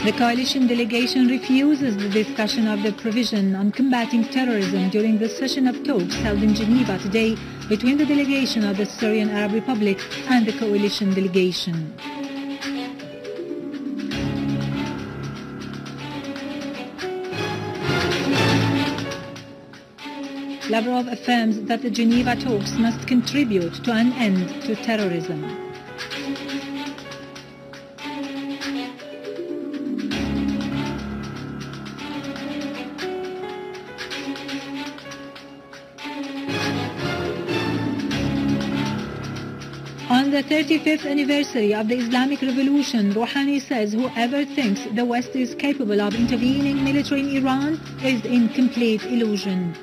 The coalition delegation refuses the discussion of the provision on combating terrorism during the session of talks held in Geneva today between the delegation of the Syrian Arab Republic and the coalition delegation. Lavrov affirms that the Geneva talks must contribute to an end to terrorism. On the 35th anniversary of the Islamic Revolution, Rouhani says whoever thinks the West is capable of intervening militarily in Iran is in complete illusion.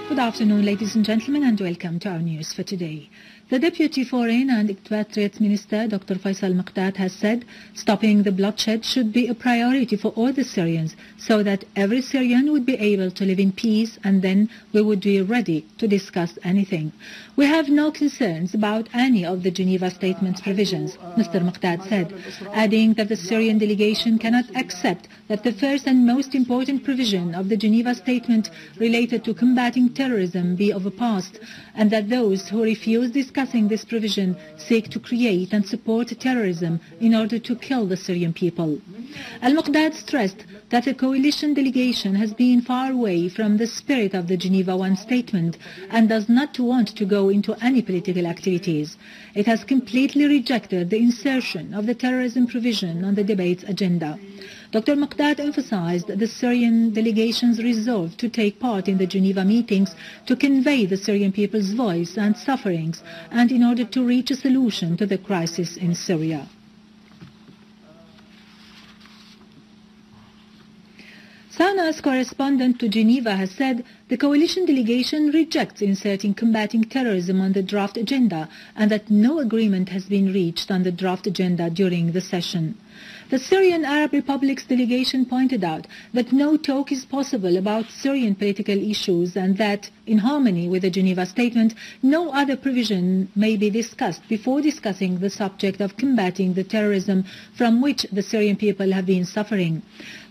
Good afternoon, ladies and gentlemen, and welcome to our news for today. The Deputy Foreign and Expatriates Minister, Dr. Faisal Miqdad, has said stopping the bloodshed should be a priority for all the Syrians so that every Syrian would be able to live in peace, and then we would be ready to discuss anything. We have no concerns about any of the Geneva Statement's provisions, Mr. Miqdad said, adding that the Syrian delegation cannot accept that the first and most important provision of the Geneva Statement related to combating terrorism be of a past, and that those who refuse discussing this provision seek to create and support terrorism in order to kill the Syrian people. Al-Muqdad stressed that the coalition delegation has been far away from the spirit of the Geneva I statement and does not want to go into any political activities. It has completely rejected the insertion of the terrorism provision on the debate's agenda. Dr. Miqdad emphasized the Syrian delegation's resolve to take part in the Geneva meetings to convey the Syrian people's voice and sufferings, and in order to reach a solution to the crisis in Syria. Sana's correspondent to Geneva has said the coalition delegation rejects inserting combating terrorism on the draft agenda and that no agreement has been reached on the draft agenda during the session. The Syrian Arab Republic's delegation pointed out that no talk is possible about Syrian political issues and that, in harmony with the Geneva Statement, no other provision may be discussed before discussing the subject of combating the terrorism from which the Syrian people have been suffering.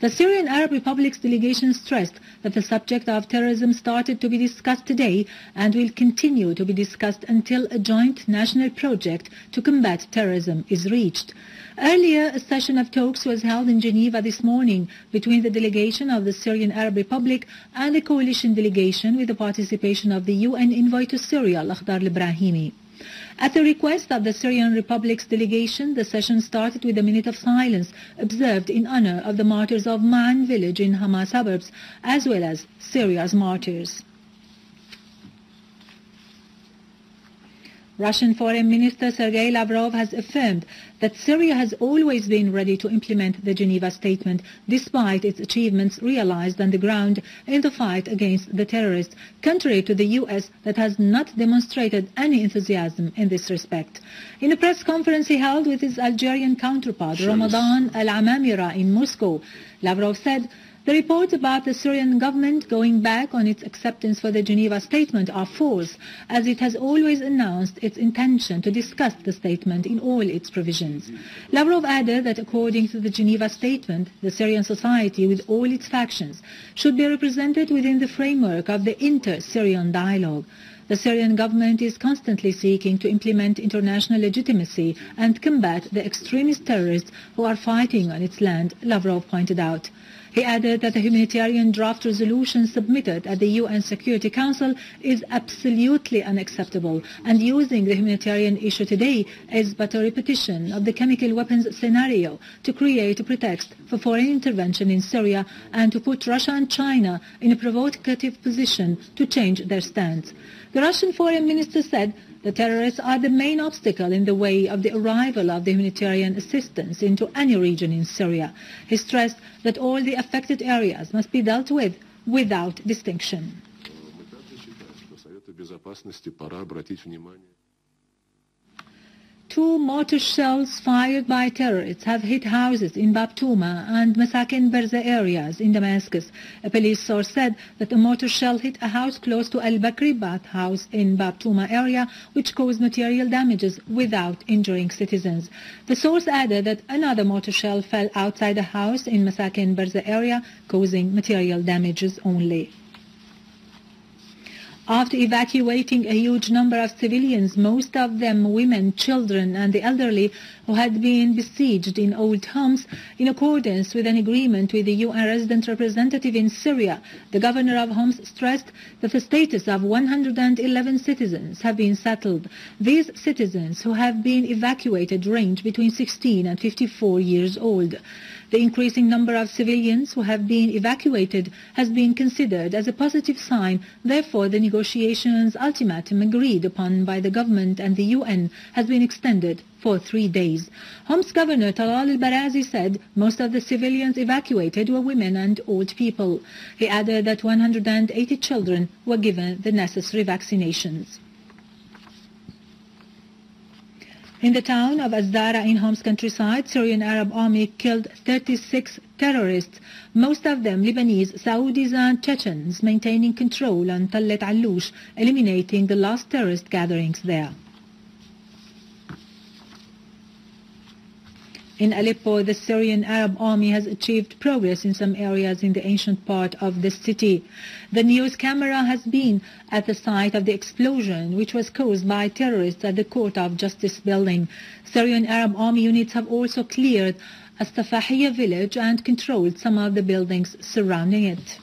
The Syrian Arab Republic's delegation stressed that the subject of terrorism started to be discussed today and will continue to be discussed until a joint national project to combat terrorism is reached. Earlier, a session of talks was held in Geneva this morning between the delegation of the Syrian Arab Republic and the coalition delegation with the participation of the UN envoy to Syria, Al-Akhdar al-Ibrahimi. At the request of the Syrian Republic's delegation, the session started with a minute of silence observed in honor of the martyrs of Man village in Hama suburbs, as well as Syria's martyrs. Russian Foreign Minister Sergei Lavrov has affirmed that Syria has always been ready to implement the Geneva Statement despite its achievements realized on the ground in the fight against the terrorists, contrary to the US that has not demonstrated any enthusiasm in this respect. In a press conference he held with his Algerian counterpart Ramadan Al-Amamira in Moscow, Lavrov said, "The reports about the Syrian government going back on its acceptance for the Geneva Statement are false, as it has always announced its intention to discuss the statement in all its provisions." Lavrov added that according to the Geneva Statement, the Syrian society with all its factions should be represented within the framework of the inter-Syrian dialogue. The Syrian government is constantly seeking to implement international legitimacy and combat the extremist terrorists who are fighting on its land, Lavrov pointed out. He added that the humanitarian draft resolution submitted at the UN Security Council is absolutely unacceptable, and using the humanitarian issue today is but a repetition of the chemical weapons scenario to create a pretext for foreign intervention in Syria and to put Russia and China in a provocative position to change their stance. The Russian foreign minister said the terrorists are the main obstacle in the way of the arrival of the humanitarian assistance into any region in Syria. He stressed that all the affected areas must be dealt with without distinction. 2 mortar shells fired by terrorists have hit houses in Bab Touma and Masakin Barza areas in Damascus. A police source said that a mortar shell hit a house close to Al-Bakri bath house in Bab Touma area, which caused material damages without injuring citizens. The source added that another mortar shell fell outside a house in Masakin Barza area, causing material damages only. After evacuating a huge number of civilians, most of them women, children and the elderly, who had been besieged in old homes, in accordance with an agreement with the UN resident representative in Syria, the governor of Homs stressed that the status of 111 citizens have been settled. These citizens who have been evacuated range between 16 and 54 years old. The increasing number of civilians who have been evacuated has been considered as a positive sign. Therefore, the negotiations ultimatum agreed upon by the government and the UN has been extended for 3 days. Homs Governor Talal al-Barazi said most of the civilians evacuated were women and old people. He added that 180 children were given the necessary vaccinations. In the town of Azdara in Homs countryside, Syrian Arab army killed 36 terrorists, most of them Lebanese, Saudis and Chechens, maintaining control on Tallet Alloush, eliminating the last terrorist gatherings there. In Aleppo, the Syrian Arab army has achieved progress in some areas in the ancient part of the city. The news camera has been at the site of the explosion, which was caused by terrorists at the Court of Justice building. Syrian Arab army units have also cleared Astafahiyya village and controlled some of the buildings surrounding it.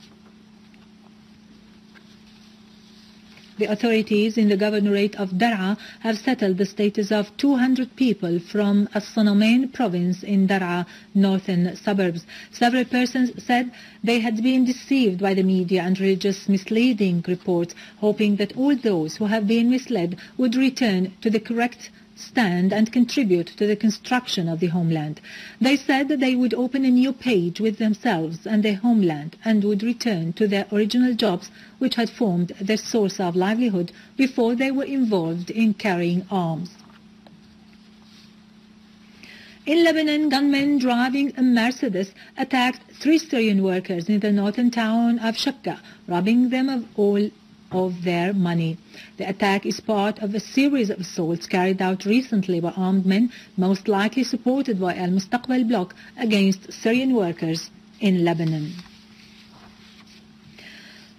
The authorities in the governorate of Dar'a have settled the status of 200 people from As-Sanomain province in Dar'a, northern suburbs. Several persons said they had been deceived by the media and religious misleading reports, hoping that all those who have been misled would return to the correct stand and contribute to the construction of the homeland. They said that they would open a new page with themselves and their homeland and would return to their original jobs, which had formed their source of livelihood before they were involved in carrying arms. In Lebanon, gunmen driving a Mercedes attacked 3 Syrian workers in the northern town of Shakka, robbing them of all of their money. The attack is part of a series of assaults carried out recently by armed men, most likely supported by Al-Mustaqbal bloc, against Syrian workers in Lebanon.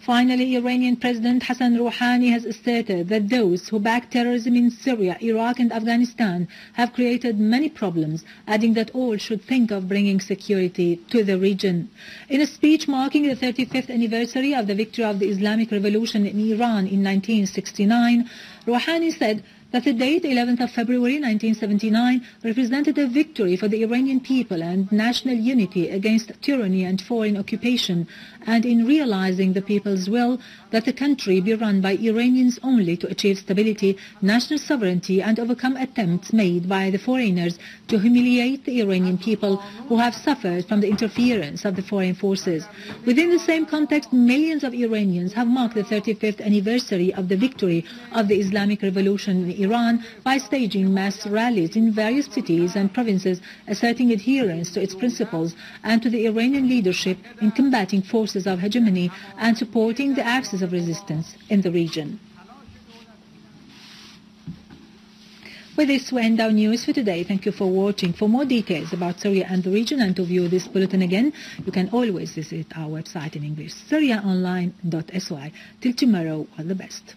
Finally, Iranian President Hassan Rouhani has asserted that those who back terrorism in Syria, Iraq and Afghanistan have created many problems, adding that all should think of bringing security to the region. In a speech marking the 35th anniversary of the victory of the Islamic Revolution in Iran in 1969, Rouhani said that the date 11th of February 1979 represented a victory for the Iranian people and national unity against tyranny and foreign occupation, and in realizing the people's will that the country be run by Iranians only to achieve stability, national sovereignty and overcome attempts made by the foreigners to humiliate the Iranian people who have suffered from the interference of the foreign forces. Within the same context, millions of Iranians have marked the 35th anniversary of the victory of the Islamic Revolution in Iran by staging mass rallies in various cities and provinces, asserting adherence to its principles and to the Iranian leadership in combating forces of hegemony and supporting the axis of resistance in the region. With this, we end our news for today. Thank you for watching. For more details about Syria and the region and to view this bulletin again, you can always visit our website in English, syriaonline.sy. Till tomorrow, all the best.